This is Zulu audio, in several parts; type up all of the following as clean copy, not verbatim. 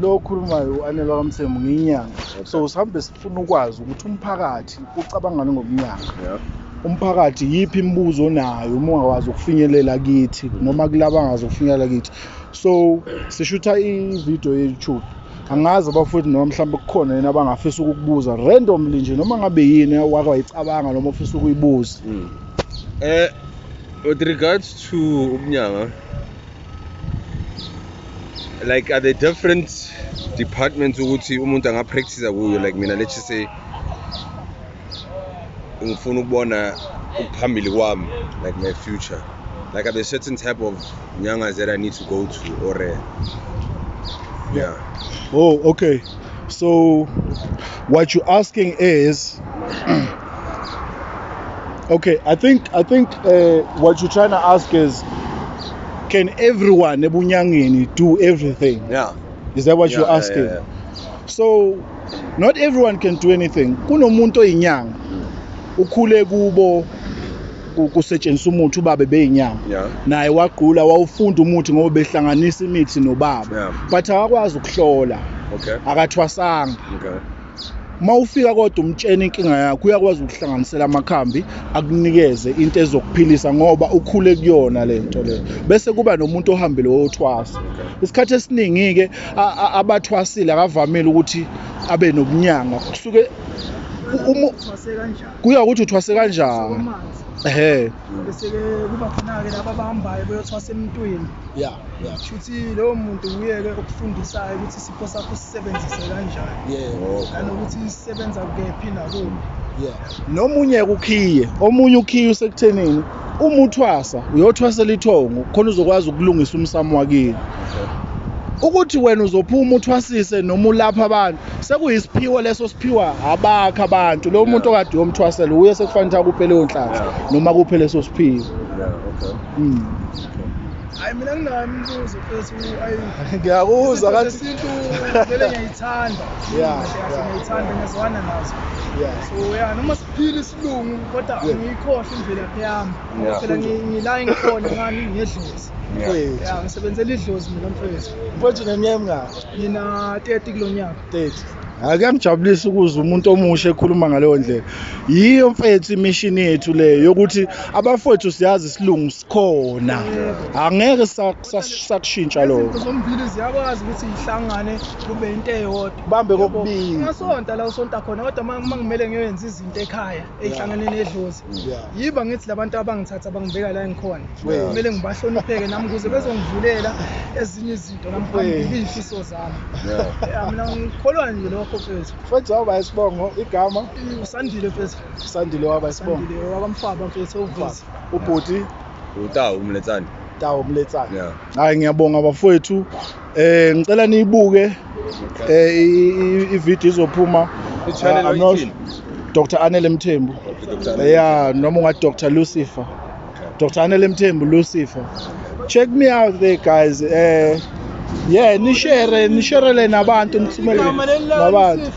Lo khulumayo Anele Mthembu ngiyinyanga. So sihambe sifuna ukwazi ukuthi umphakathi ucabangani ngomnyaka. Umphakathi yiphi imibuzo onayo uma ungakwazi ukufinyelela kithi noma kulaba angazi ukufinyelela kithi. So sishutha i-video ye-YouTube. Angazi abafowethu noma mhlawumbe kukhona yena abangafisa ukukubuza randomly nje noma ngabe yini wake wayicabanga noma ufisa ukuyibuza. With regards to umnyanga, like are there different departments ukuthi umuntu angapractice kuyo, like mina let's just say ngifuna ukubona ukuphambili kwami, like my future, like are there certain type of nyangas that I need to go to or yeah. Oh, okay. So what you're asking is okay, I think what you're trying to ask is, can everyone ebunyangeni do everything? Yeah. Is that what you're asking? Yeah. So not everyone can do anything. Kunomuntu oyinyanga ukhule kubo kusetshenziswa umuthi ubabe beyinyanga naye waqhula wawufunda umuthi ngoba behlanganisa imithi nobaba but akakwazi ukuhlola. Okay. Akathwasanga. Okay. Mawufika kodwa umtshela inkinga yakho uyakwazi ukuhlanganisela amakhambi akunikeze into ezokuphilisa ngoba ukhule kuyona lento le. Bese kuba nomuntu ohambile wothwasa. Isikhathi esiningi ke abathwasile akavamile ukuthi abe nobunyanga. Kusuke kuya ukuthi uthwase kanjani. Bese kuba khona ke laba abahambayo beyothwasa emntwini. Yeah. Shuthi lowo muntu uyeke ukufundisayo ukuthi isipho sakho sisebenzise kanjani. Nanokuthi isebenza kephi nakuphi. Nomunye ukhiye, omunye ukhiye usekuthenini uma uthwasa uyothwasela ithongo khona uzokwazi ukulungisa umsamo wakini. Ukuthi wena uzophuma uthwasise noma ulapha abantu sekuyisiphiwo leso siphiwa abakho abantu. Lo muntu okade uyomthwasela uye sekufanele akuphele onhlanhla noma kuphele leso siphiwo. Hayi mina nginami imbuzo mfethu ngiyakuzwa kanti isintu vele ngiyayithanda. Ngiyayithanda ngizwana nazo. So noma siphila isilungu kodwa ngiyikhohle imvelaphi yami. Phela ngila ngikhona ngani ngedlozi. Ngisebenzela idlozi mina mfethu. Mfethu neminyaka emingaki? Mina 30 kulonyaka. 30. Akuyamjabulisa ukuzwa umuntu omusha ekhuluma ngaleyo ndlela. Yiyo mfethu imission yethu leyo yokuthi abafowethu siyazi isilungu sikhona. Angeke sakushintsha lokho. Zombili ziyakwazi ukuthi ihlangane kube into eyodwa. Bambe kokubili. Ngasonta la usonta khona kodwa mangimele ngiyenza izinto ekhaya ezihlangane nedlozi. Yiba ngithi labantu abangithatha abangibeka la engikhona. Kumele ngibahlonipheke nami ukuze bezongivulela ezinye izinto namphambili izifiso zami. Mina ngikholwa nje lokho. Mfethu waba isibongo igama uSandile mfethu. Sandile waba isibongo. Sandile wakamfaba mfethu ovisi. Ubhuti Utawu Mletsani. Tawu Mletsani. Hayi ngiyabonga abafowethu. Ngicela niyibuke i-video izophuma Dr. Anele Mthembu. Noma unga Dr. Lucifer. Dr. Anele Mthembu Lucifer. Check me out there guys. Nishare nabantu nithumele nabantu.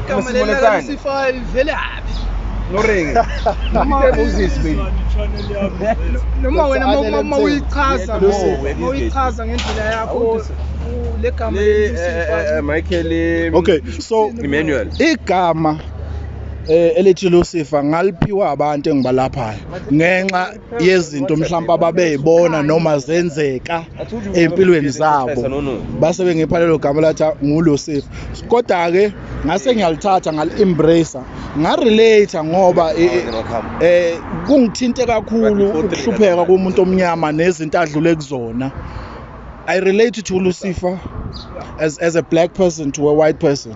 Igama Lucifer ivelaphi? Noringi. Noma wena uma uyichaza ngendlela yakho le gama Lucifer. Michael. Okay, so Emmanuel. Igama elithi Lucifer ngaliphiwa abantu engibalaphayo ngenxa yezinto mhlawumbe ababeyibona noma zenzeka empilweni zabo base bengipha lelo gama lathi nguLucifer. Kodwa ke ngase ngiyalithatha ngali-embrace nga-relate ngoba kungithinte kakhulu ukuhlupheka komuntu omnyama nezinto adlule kuzona. I relate to Lucifer as a black person to a white person.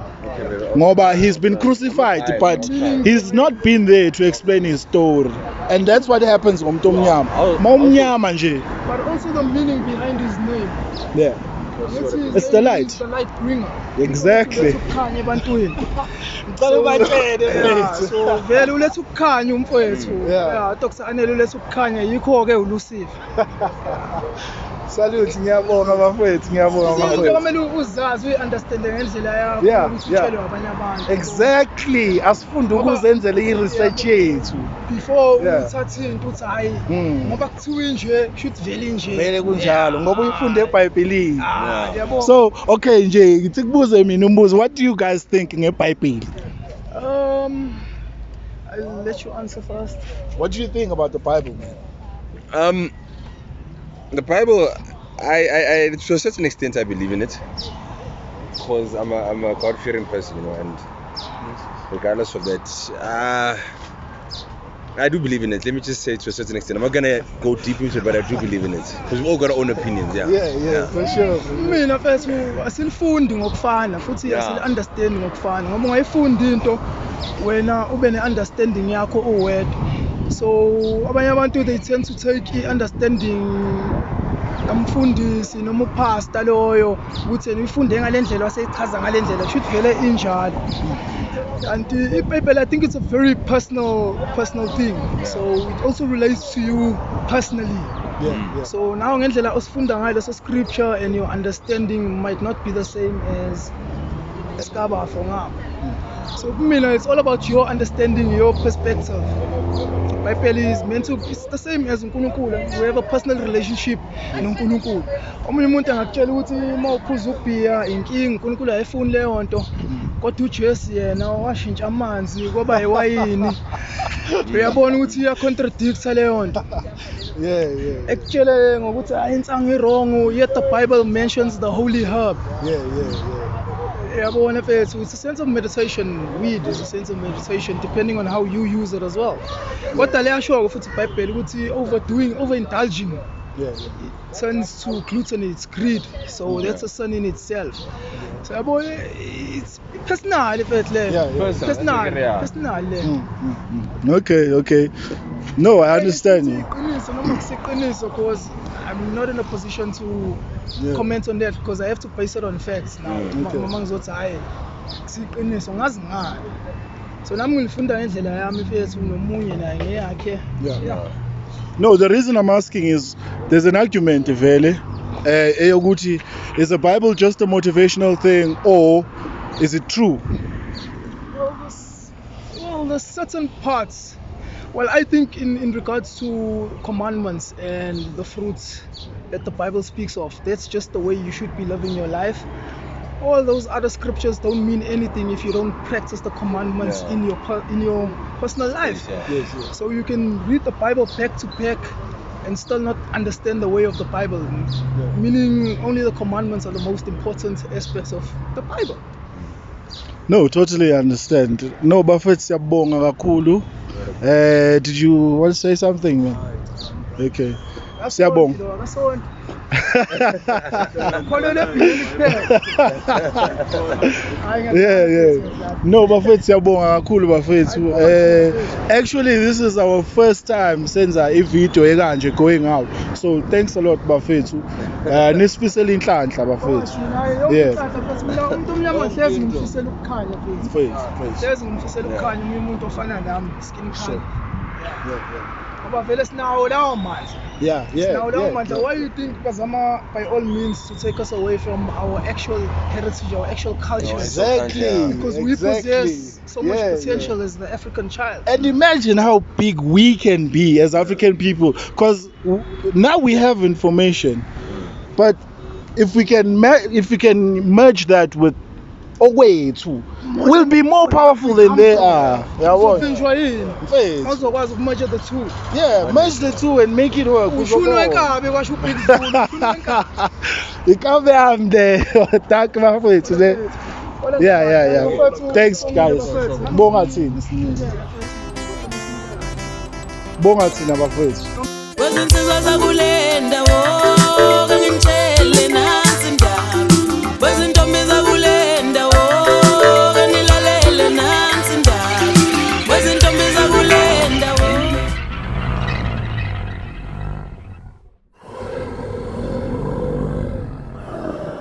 Ngoba he's been crucified but he's not been there to explain his story, and that's what happens ngomuntu omnyama. Mawumnyama nje. But also the meaning behind his name. It's the light. It's the light bringer. Exactly. Ukukhanya ebantwini. Ngicela ubatshele mfethu. So vele uletha ukukhanya umfethu. Dr. Anele uletha ukukhanya yikho ke uLucifer. Salute, ngiyabonga bafethu, ngiyabonga Izinto bafethu. kumele uzazi uyi-understande ngendlela yakho Yeah, ukuthi yeah. utshelwe abanye abantu. Exactly, asifunde ukuzenzela i-research yethu. Before Yeah. uthathe into uthi hayi Mm. ngoba kuthiwa inje kushuthi vele inje. Vele kunjalo ngoba uyifunde eBhayibhelini. Yabo. So, okay nje, ngithi kubuze mina umbuzo, what do you guys think ngeBhayibheli? I'll let you answer first. What do you think about the Bible, man? The Bible, I to a certain extent I believe in it, because I'm a God-fearing person, you know, and regardless of that, I do believe in it. Let me just say to a certain extent. I'm not gonna go deep into it, but I do believe in it, because we all got our own opinions. Yeah, for sure. Mina mfethu asilifundi ngokufana futhi Yeah. asili-understand ngokufana ngoba ungayifunda into wena ube ne-understanding yakho uwedwa. So abanye abantu they tend to take i-understanding kamfundisi noma upastor loyo ukuthi yena uyifunde ngale ndlela waseyichaza ngale ndlela should vele injalo. And iBhayibheli, I think it's a very personal thing. So it also relates to you personally. Yeah. So now ngendlela osifunda ngayo leso scripture and your understanding might not be the same as Eskaba for now. So kumina it's all about your understanding, your perspective. Bible is meant to, it's the same as uNkulunkulu. We have a personal relationship noNkulunkulu. Omunye umuntu angakutshela ukuthi uma uphuza ubhiya inkingi uNkulunkulu ayifuni leyo nto. Kodwa uJesu yena washintsha amanzi kwaba iwayini. Uyabona ukuthi iya contradict leyo nto. Yeah. Ekutshele ngokuthi ayinsango irong, yet the Bible mentions the holy herb. Yeah. Yabona mfethu, it's a sense of meditation. Weed is a sense of meditation depending on how you use it as well. Kodwa liyasho futhi iBhayibheli ukuthi overindulging turns to gluttony, it's greed. So that's a sin in itself. So yabona it's personal mfethu le. Personal le. Okay. No, I understand you. Iqiniso noma kusiqiniso because I'm not in a position to comment on that because I have to base it on facts now. Mama ngizothi hayi kusiqiniso ngazi ngani. So nami ngilifunda ngendlela yami mfethu nomunye naye ngeyakhe. Yeah. No, the reason I'm asking is there's an argument vele eyokuthi is the Bible just a motivational thing or is it true? Well, there's certain parts. Well, I think in regards to commandments and the fruits that the Bible speaks of, that's just the way you should be living your life. All those other scriptures don't mean anything if you don't practice the commandments in your personal life. Yes. So you can read the Bible back to back and still not understand the way of the Bible, meaning only the commandments are the most important aspects of the Bible. No, totally understand. No, bafethu siyabonga kakhulu. Did you want to say something, man? Okay. Siyabonga. Yeah. No, bafethu siyabonga kakhulu bafethu. Actually, this is our first time senza i-video ekanje going out. So thanks a lot bafethu. Nisifisela inhlanhla bafethu. Umuntu omnyama hlezi ngimfisela ukukhanya mfethu. Praise. Hlezi ngimfisela ukukhanya umuntu ofana nami skin color. Ngoba vele sinawo lawo mandla. Yeah. Why do you think bazama by all means to take us away from our actual heritage, our actual culture? Exactly. Because we possess so much potential as the African child. And imagine how big we can be as African people, because now we have information, but if we can merge that with a way too, we'll be more powerful than they are. Uzofinjwa yini? Awuzokwazi ukumerge the two. Yeah, merge the two and make it work. Ushunwe kabe kwasho ubig Zulu, ushunwe kabe. Ikabe am there. Thank you today. Yeah. Thanks guys. Bonga thina bafethu. Kwezinsizwa zakulenda wo ngingitshele nansi indaba. Kwezintombi zakulenda